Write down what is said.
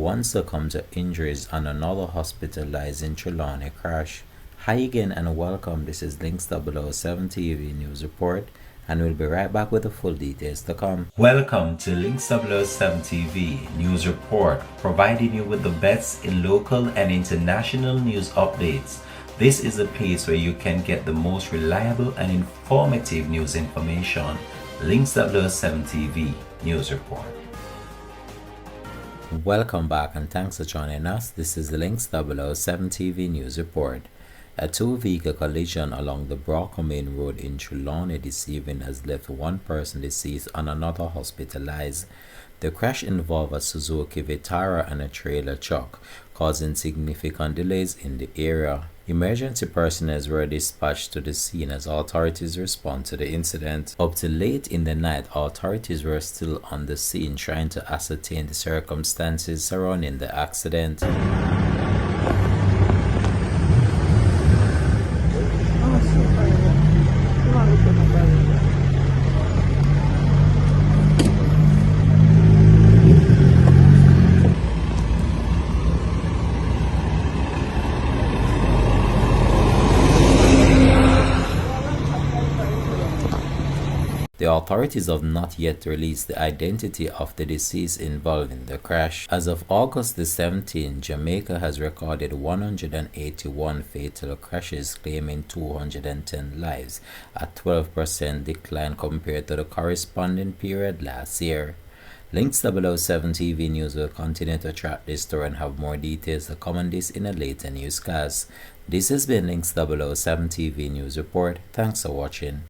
One succumbed to injuries and another hospitalized in Trelawny crash. Hi again and welcome. This is Links 007 TV News Report, and we'll be right back with the full details to come. Welcome to Links 007 TV News Report, providing you with the best in local and international news updates. This is a place where you can get the most reliable and informative news information. Links 007 TV News Report. Welcome back and thanks for joining us. This is the Links 007 TV News Report. A two-vehicle collision along the Brocker Main Road in Trelawny this evening has left one person deceased and another hospitalized. The crash involved a Suzuki Vitara and a trailer truck, causing significant delays in the area. Emergency personnel were dispatched to the scene as authorities respond to the incident. Up to late in the night, authorities were still on the scene trying to ascertain the circumstances surrounding the accident. The authorities have not yet released the identity of the deceased involved in the crash. As of August the 17th, Jamaica has recorded 181 fatal crashes, claiming 210 lives, a 12% decline compared to the corresponding period last year. Links 007 TV News will continue to track this story and have more details to come on this in a later newscast. This has been Links 007 TV News Report. Thanks for watching.